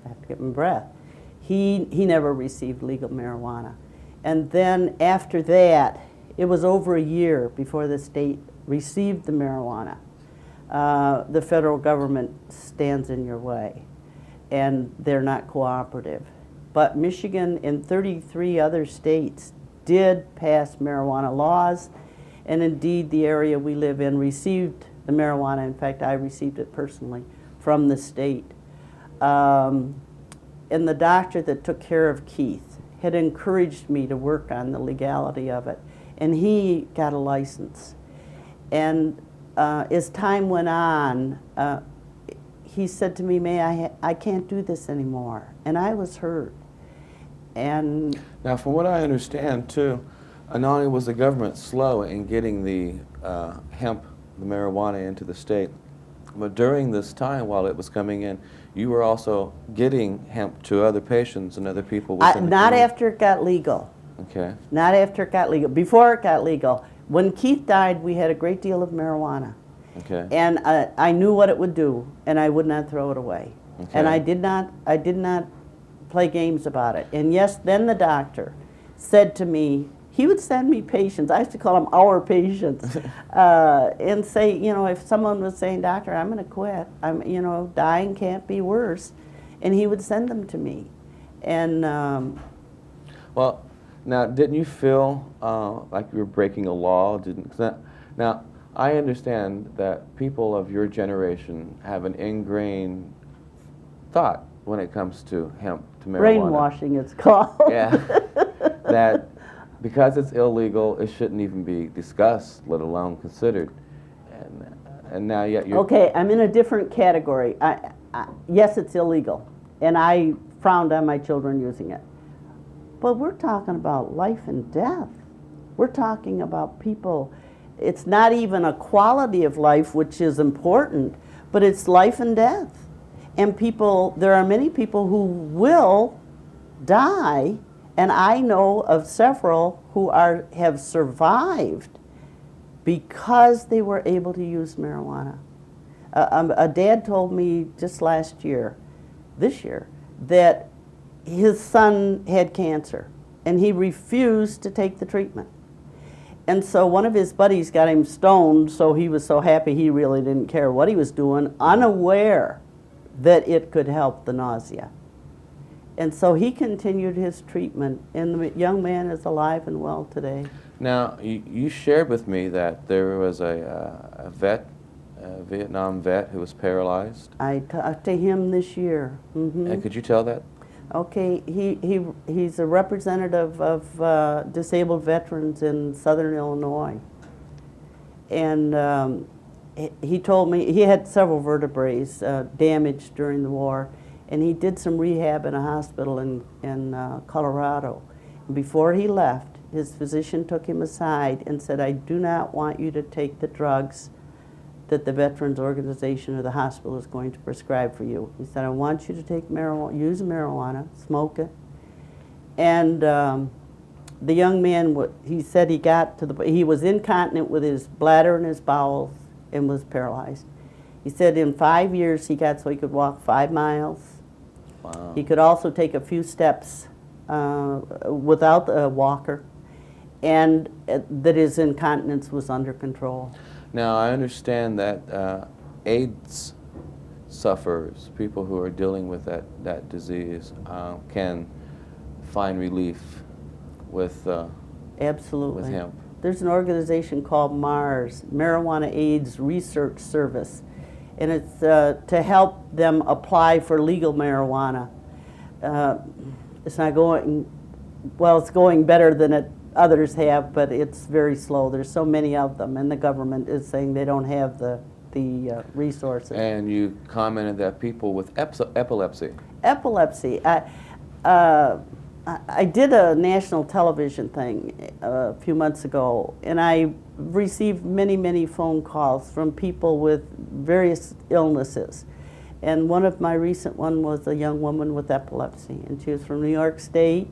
have to get my breath. He never received legal marijuana. And then after that, it was over a year before the state received the marijuana. The federal government stands in your way, and they're not cooperative. But Michigan and 33 other states did pass marijuana laws, and indeed the area we live in received the marijuana. In fact, I received it personally from the state. And the doctor that took care of Keith had encouraged me to work on the legality of it, and he got a license. And as time went on, he said to me, May, I can't do this anymore. And I was hurt. And now, from what I understand, too, not only was the government slow in getting the hemp, the marijuana into the state, but during this time while it was coming in, you were also getting hemp to other patients and other people within the not community. after it got legal. Okay. Not after it got legal. Before it got legal. When Keith died, we had a great deal of marijuana. Okay. And I knew what it would do, and I would not throw it away. Okay. And I did not play games about it. And yes, then the doctor said to me, he would send me patients, I used to call them our patients, and say, you know, if someone was saying, doctor, I'm going to quit, dying can't be worse, and he would send them to me. And well, now, didn't you feel like you were breaking a law? Now, I understand that people of your generation have an ingrained thought when it comes to hemp, to marijuana. Brainwashing, it's called. Yeah, that because it's illegal, it shouldn't even be discussed, let alone considered. And now yet you're... Okay, I'm in a different category. Yes, it's illegal, and I frowned on my children using it. But we're talking about life and death. We're talking about people. It's not even a quality of life, which is important, but it's life and death. And people, there are many people who will die, and I know of several who have survived because they were able to use marijuana. A dad told me just this year, that his son had cancer, and he refused to take the treatment. And so one of his buddies got him stoned, so he was so happy he really didn't care what he was doing, unaware that it could help the nausea. And so he continued his treatment, and the young man is alive and well today. Now, you shared with me that there was a Vietnam vet who was paralyzed. I talked to him this year. And could you tell that? Okay, he's a representative of disabled veterans in Southern Illinois. And he told me he had several vertebrae damaged during the war, and he did some rehab in a hospital in Colorado. And before he left, his physician took him aside and said, "I do not want you to take the drugs that the Veterans Organization or the hospital is going to prescribe for you." He said, "I want you to take marijuana, use marijuana, smoke it." And the young man, he said he was incontinent with his bladder and his bowels and was paralyzed. He said in 5 years he got so he could walk 5 miles. Wow. He could also take a few steps without a walker, and that his incontinence was under control. Now, I understand that AIDS sufferers, people who are dealing with that disease, can find relief with Absolutely. with hemp. There's an organization called MARS, Marijuana AIDS Research Service, and it's to help them apply for legal marijuana. It's not going, well, it's going better than others have, but it's very slow. There's so many of them, and the government is saying they don't have the resources. And you commented that people with epilepsy. Epilepsy. I did a national television thing a few months ago, and I received many, many phone calls from people with various illnesses. And one of my recent ones was a young woman with epilepsy, and she was from New York State,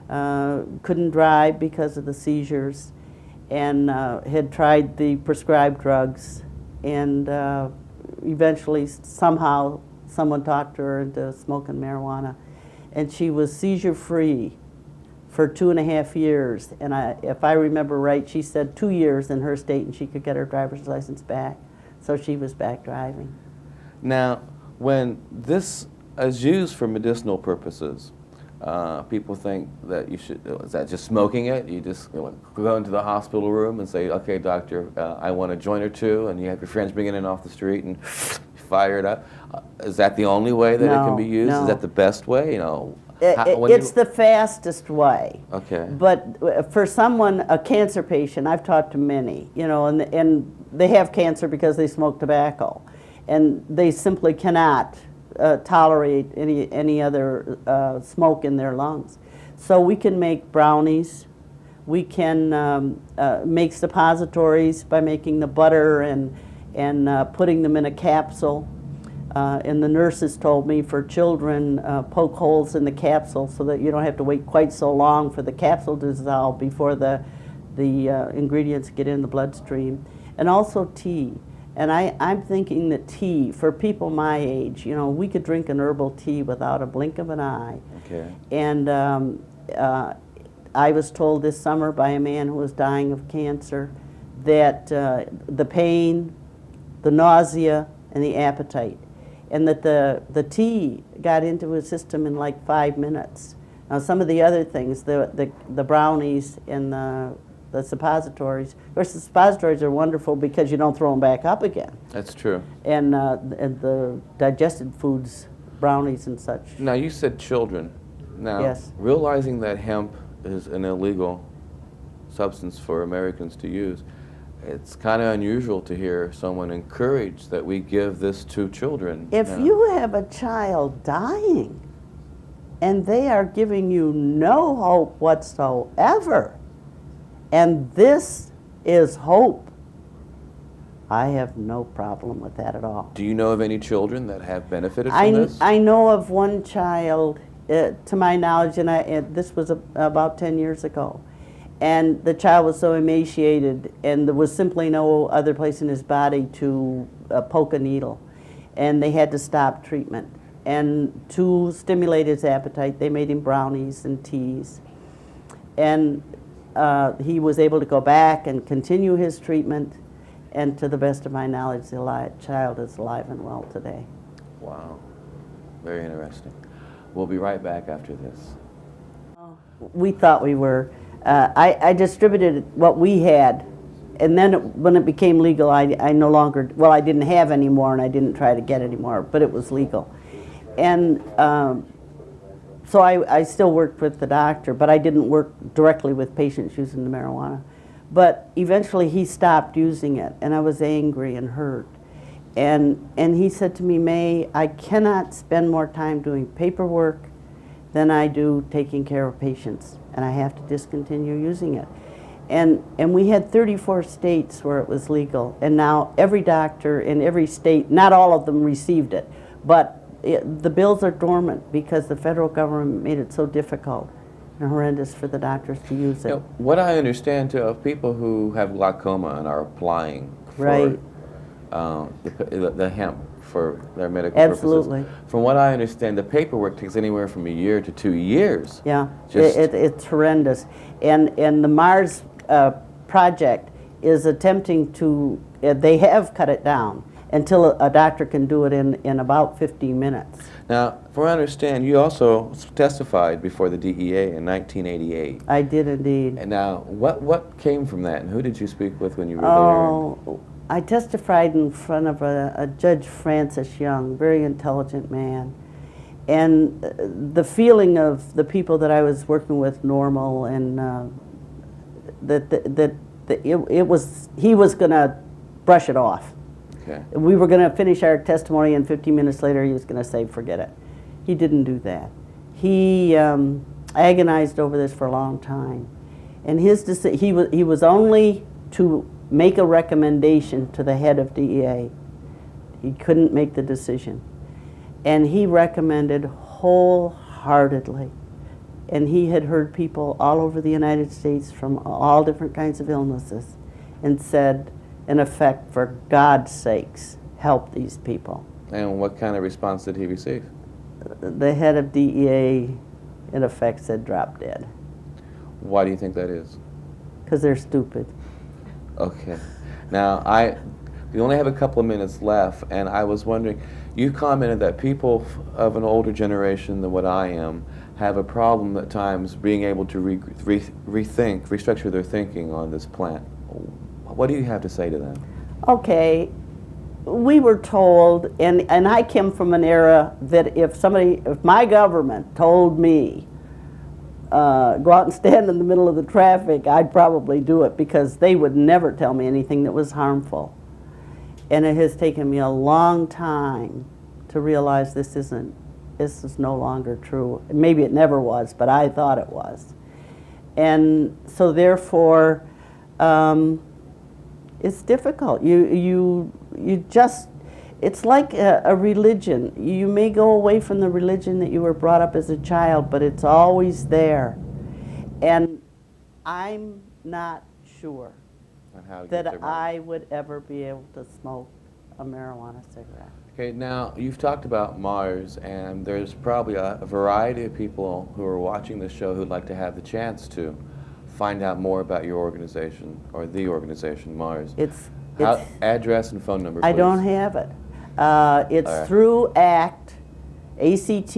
couldn't drive because of the seizures, and had tried the prescribed drugs, and eventually somehow someone talked her into smoking marijuana. And she was seizure-free for 2.5 years. And if I remember right, she said 2 years in her state and she could get her driver's license back. So she was back driving. Now, when this is used for medicinal purposes, people think that you should, is that just smoking it? You just go into the hospital room and say, "Okay, doctor, I want a joint or two," and you have your friends bringing it in off the street and fire it up. Is that the only way that it can be used? No. Is that the best way? You know, it's the fastest way. Okay. But for someone, a cancer patient, I've talked to many, you know, and they have cancer because they smoke tobacco, and they simply cannot tolerate any other smoke in their lungs. So we can make brownies. We can make suppositories by making the butter and putting them in a capsule. And the nurses told me for children, poke holes in the capsule so that you don't have to wait quite so long for the capsule to dissolve before the ingredients get in the bloodstream. And also tea. And I'm thinking that tea, for people my age, you know, we could drink an herbal tea without a blink of an eye. Okay. And I was told this summer by a man who was dying of cancer that the pain, the nausea, and the appetite, and that the tea got into his system in like 5 minutes. Now some of the other things, the brownies and the suppositories, of course the suppositories are wonderful because you don't throw them back up again. That's true. And the digested foods brownies and such. Now, you said children. Now, Yes. realizing that hemp is an illegal substance for Americans to use, it's kind of unusual to hear someone encourage that we give this to children. If now. you have a child dying and they are giving you no hope whatsoever, and this is hope, I have no problem with that at all. Do you know of any children that have benefited from this? I know of one child, to my knowledge, and this was about 10 years ago, and the child was so emaciated, and there was simply no other place in his body to poke a needle, and they had to stop treatment. And to stimulate his appetite, they made him brownies and teas, and he was able to go back and continue his treatment, and to the best of my knowledge, the child is alive and well today. Wow, very interesting. We'll be right back after this. We thought we were. I distributed what we had, and then when it became legal, I no longer, well, I didn't have any more, and I didn't try to get any more, but it was legal. And so I still worked with the doctor, but I didn't work directly with patients using the marijuana. But eventually he stopped using it, and I was angry and hurt. And he said to me, May, I cannot spend more time doing paperwork than I do taking care of patients, and I have to discontinue using it. And we had 34 states where it was legal, and now every doctor in every state, not all of them received it, but the bills are dormant because the federal government made it so difficult and horrendous for the doctors to use it. You know, what I understand too of people who have glaucoma and are applying for Right. The hemp for their medical Absolutely. purposes. From what I understand, the paperwork takes anywhere from a year to 2 years. Yeah, Just- it's horrendous. And the Mars project is attempting to, they have cut it down until a doctor can do it in about 15 minutes. Now, from what I understand, you also testified before the DEA in 1988. I did indeed. And now, what came from that, and who did you speak with when you were Oh, I testified in front of a Judge Francis Young, very intelligent man. And the feeling of the people that I was working with, normal, and he was going to brush it off. Okay. We were going to finish our testimony, and 15 minutes later he was going to say, forget it. He didn't do that. He agonized over this for a long time. And he was only to make a recommendation to the head of DEA. He couldn't make the decision. And he recommended wholeheartedly. And he had heard people all over the United States from all different kinds of illnesses, and said, in effect, for God's sakes, help these people. And what kind of response did he receive? The head of DEA, in effect, said, drop dead. Why do you think that is? Because they're stupid. Okay. Now, we only have a couple of minutes left, and I was wondering, you commented that people of an older generation than what I am have a problem at times being able to restructure their thinking on this plant. What do you have to say to them? Okay, we were told, and I came from an era that if my government told me, go out and stand in the middle of the traffic, I'd probably do it, because they would never tell me anything that was harmful. And it has taken me a long time to realize this is no longer true. Maybe it never was, but I thought it was. And so therefore, it's difficult. You just, it's like a religion. You may go away from the religion that you were brought up as a child, but it's always there. And I'm not sure that I would ever be able to smoke a marijuana cigarette. Okay, now you've talked about Mars, and there's probably a variety of people who are watching this show who'd like to have the chance to find out more about your organization, or the organization, Mars. Address and phone number, please. I don't have it. It's All right. through ACT,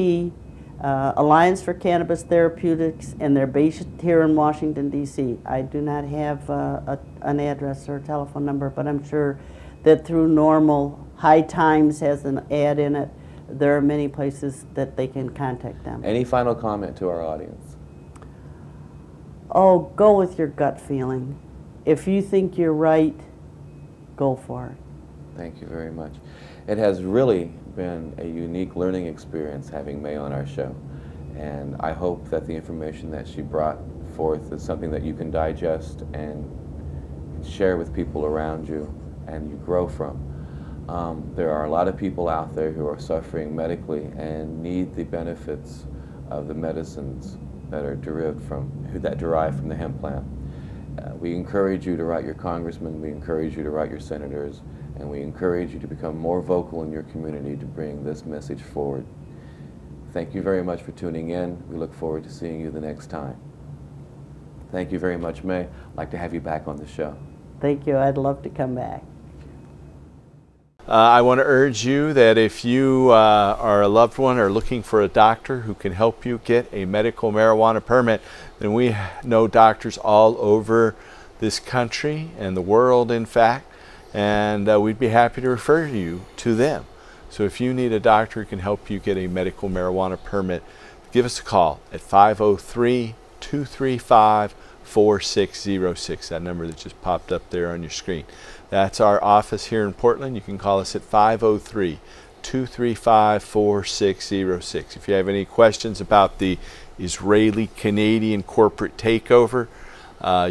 Alliance for Cannabis Therapeutics, and they're based here in Washington, D.C. I do not have an address or a telephone number, but I'm sure that through Normal, High Times has an ad in it. there are many places that they can contact them. Any final comment to our audience? Oh, go with your gut feeling. If you think you're right, go for it. Thank you very much. It has really been a unique learning experience having May on our show. And I hope that the information that she brought forth is something that you can digest and share with people around you and you grow from. There are a lot of people out there who are suffering medically and need the benefits of the medicines that are derive from the hemp plant. We encourage you to write your congressmen, we encourage you to write your senators, and we encourage you to become more vocal in your community to bring this message forward. Thank you very much for tuning in. We look forward to seeing you the next time. Thank you very much, May. I'd like to have you back on the show. Thank you. I'd love to come back. I want to urge you that if you are a loved one or looking for a doctor who can help you get a medical marijuana permit, then we know doctors all over this country and the world, in fact, and we'd be happy to refer you to them. So if you need a doctor who can help you get a medical marijuana permit, give us a call at 503-235-4606, that number that just popped up there on your screen. That's our office here in Portland. You can call us at 503-235-4606. If you have any questions about the Israeli-Canadian corporate takeover,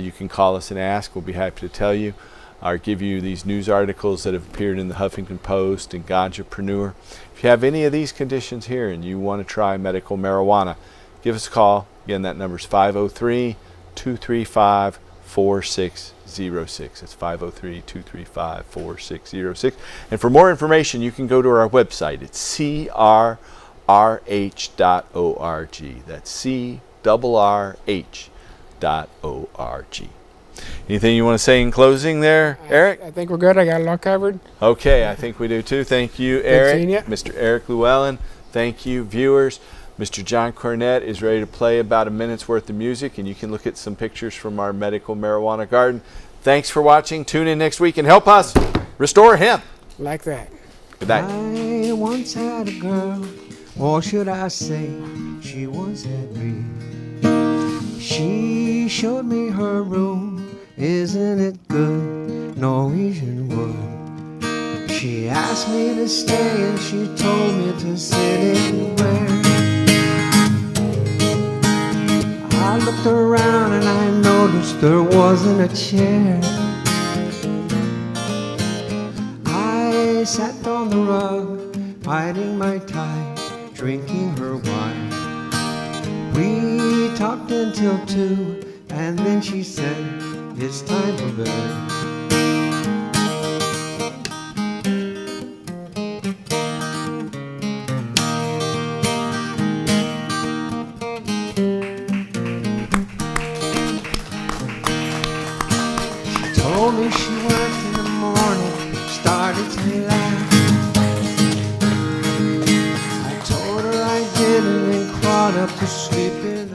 you can call us and ask. We'll be happy to tell you or give you these news articles that have appeared in the Huffington Post and Ganjapreneur. If you have any of these conditions here and you want to try medical marijuana, give us a call. Again, that number is 503-235-4606. That's 503-235-4606. And for more information, you can go to our website. It's crrh.org. That's crrh.org. Anything you want to say in closing there, Eric? I think we're good. I got it all covered. Okay, I think we do too. Thank you, Eric. Mr. Eric Llewellyn. Thank you, viewers. Mr. John Cornett is ready to play about a minute's worth of music, and you can look at some pictures from our medical marijuana garden. Thanks for watching. Tune in next week and help us restore hemp. Like that. Good night. I once had a girl, or should I say, she once had me. She showed me her room, isn't it good, Norwegian wood. She asked me to stay and she told me to sit anywhere. I looked around and I noticed there wasn't a chair. I sat on the rug, hiding my tie, drinking her wine. We talked until 2, and then she said, it's time for bed. She told me she worked in the morning, started to laugh. I told her I didn't and crawled up to sleep in